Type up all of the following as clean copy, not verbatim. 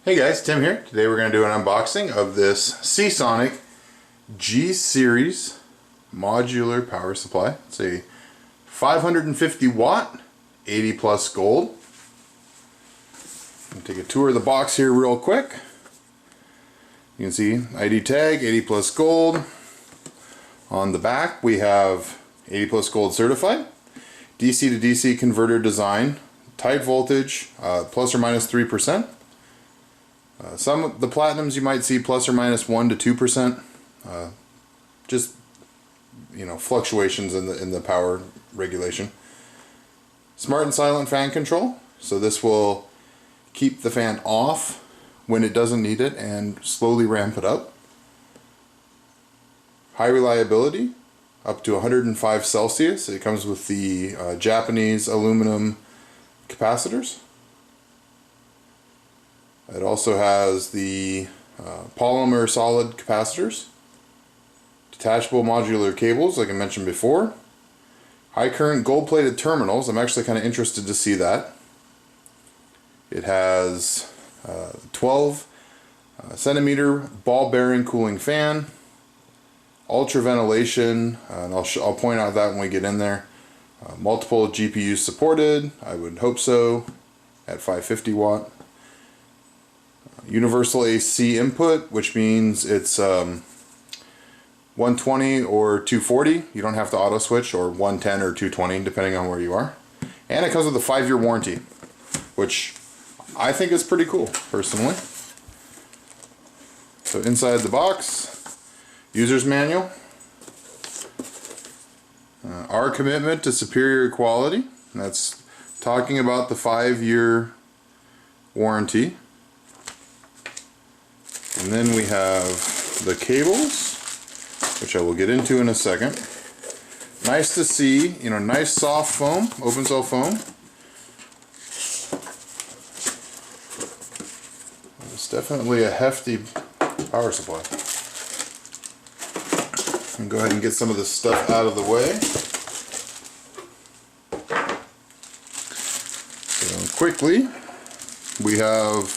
Hey guys, Tim here. Today we're going to do an unboxing of this SeaSonic G Series modular power supply. It's a 550 watt, 80 plus gold. I'll take a tour of the box here real quick. You can see ID tag, 80 plus gold. On the back we have 80 plus gold certified, DC to DC converter design, tight voltage, plus or minus 3%. Some of the platinums you might see plus or minus 1 to 2%. Just, you know, fluctuations in the power regulation. Smart and silent fan control, so this will keep the fan off when it doesn't need it and slowly ramp it up. High reliability, up to 105 Celsius. It comes with the Japanese aluminum capacitors. It also has the polymer solid capacitors, detachable modular cables like I mentioned before, high current gold plated terminals. I'm actually kind of interested to see that. It has 12 centimeter ball bearing cooling fan, ultra ventilation, and I'll point out that when we get in there. Multiple GPUs supported, I would hope so, at 550 watt. Universal AC input, which means it's 120 or 240. You don't have to auto switch, or 110 or 220 depending on where you are. And it comes with a 5-year warranty, which I think is pretty cool personally. So inside the box, user's manual, our commitment to superior quality. That's talking about the 5-year warranty. And then we have the cables, which I will get into in a second. Nice to see, you know, nice soft foam, open cell foam. It's definitely a hefty power supply. And go ahead and get some of this stuff out of the way. So quickly, we have,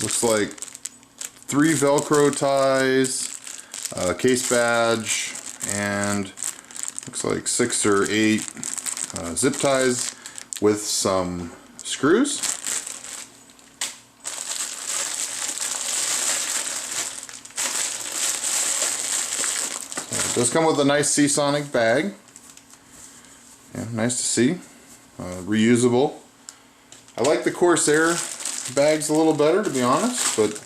looks like 3 Velcro ties, case badge, and looks like 6 or 8 zip ties with some screws. So it does come with a nice SeaSonic bag. Yeah, nice to see. Reusable. I like the Corsair bags a little better, to be honest, but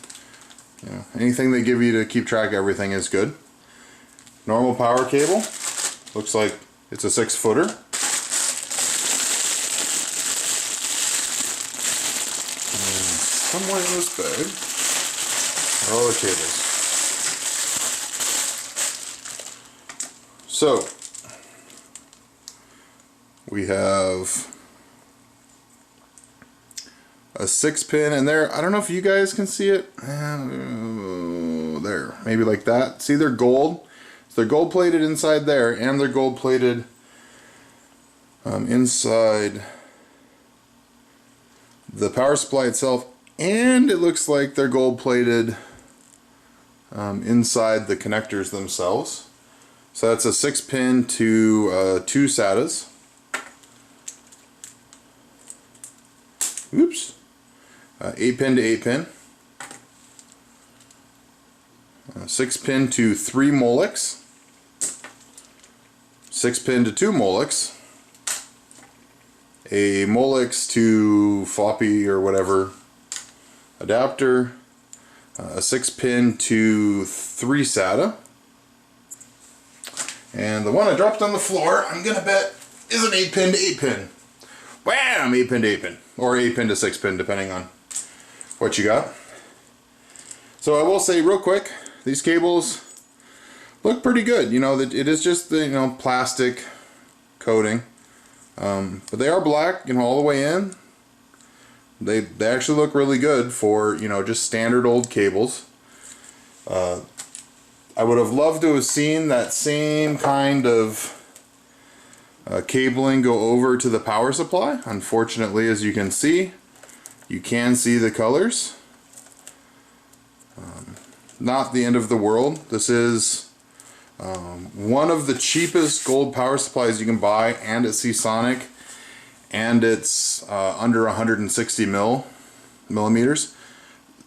you know, anything they give you to keep track of everything is good. Normal power cable. Looks like it's a 6-footer. And somewhere in this bag are all the cables. So we have a 6-pin in there. I don't know if you guys can see it. There, maybe like that. See, they're gold. So they're gold plated inside there, and they're gold plated inside the power supply itself, and it looks like they're gold plated inside the connectors themselves. So that's a 6-pin to 2 SATAs. Oops. 8-pin to 8-pin. 6-pin to 3 Molex. 6-pin to 2 Molex. A Molex to floppy or whatever adapter. A 6-pin to 3 SATA. And the one I dropped on the floor, I'm gonna bet, is an 8-pin to 8-pin. Wham! 8-pin to 8-pin. Or 8-pin to 6-pin, depending on what you got. So I will say real quick, these cables look pretty good. You know, that it is just the, you know, plastic coating, but they are black, you know, all the way in. They actually look really good for, you know, just standard old cables. I would have loved to have seen that same kind of cabling go over to the power supply. Unfortunately, as you can see, You can see the colors. Not the end of the world. This is one of the cheapest gold power supplies you can buy, and it's SeaSonic, and it's under 160 millimeters.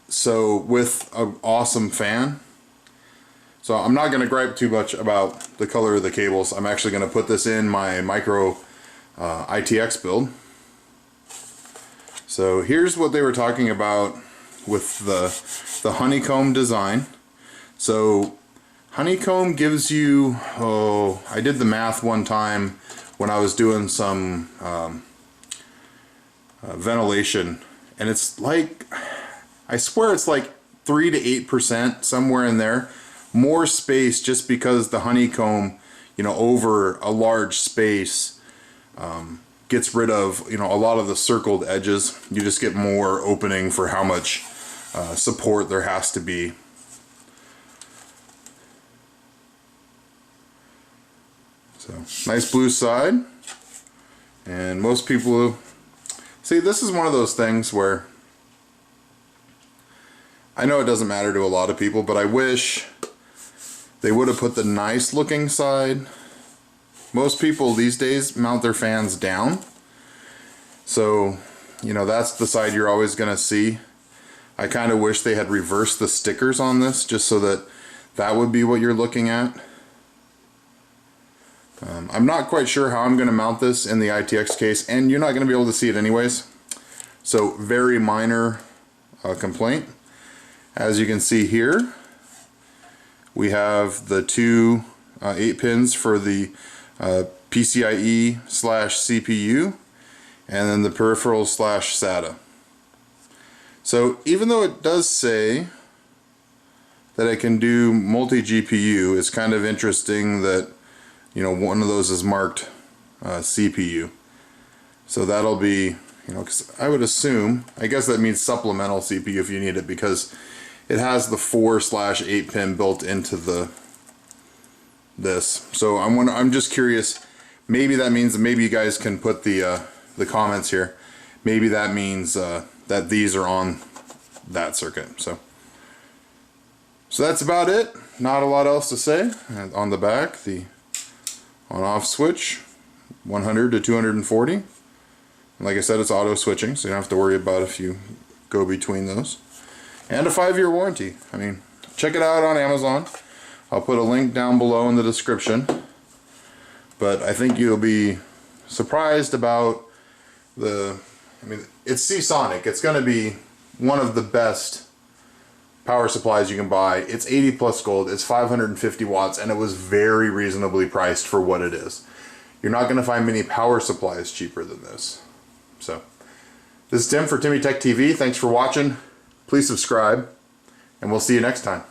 So with an awesome fan. So I'm not going to gripe too much about the color of the cables. I'm actually going to put this in my micro ITX build. So here's what they were talking about with the Honeycomb Design. So Honeycomb gives you, I did the math one time when I was doing some ventilation, and it's like, I swear it's like 3 to 8%, somewhere in there, more space, just because the honeycomb, you know, over a large space gets rid of, you know, a lot of the circled edges. You just get more opening for how much support there has to be. So nice blue side, and most people see, this is one of those things where I know it doesn't matter to a lot of people, but I wish they would have put the nice looking side. Most people these days mount their fans down, so you know, that's the side you're always gonna see. I kind of wish they had reversed the stickers on this, just so that that would be what you're looking at. I'm not quite sure how I'm going to mount this in the ITX case, and you're not going to be able to see it anyways. So very minor complaint. As you can see here, we have the two 8 pins for the PCIe/CPU, and then the peripherals/SATA. So even though it does say that it can do multi-GPU, it's kind of interesting that, you know, one of those is marked CPU. So that'll be, you know, because I would assume, I guess that means supplemental CPU if you need it, because it has the 4/8 pin built into this. So I'm just curious. Maybe that means that maybe you guys can put the comments here. Maybe that means that these are on that circuit. So that's about it. Not a lot else to say. And on the back, the on-off switch, 100 to 240. And like I said, it's auto switching, so you don't have to worry about if you go between those. And a 5-year warranty. I mean, check it out on Amazon. I'll put a link down below in the description. But I think you'll be surprised about I mean, it's SeaSonic. It's going to be one of the best power supplies you can buy. It's 80 plus gold, it's 550 watts, and it was very reasonably priced for what it is. You're not going to find many power supplies cheaper than this. So, this is Tim for TimmyTechTV. Thanks for watching. Please subscribe, and we'll see you next time.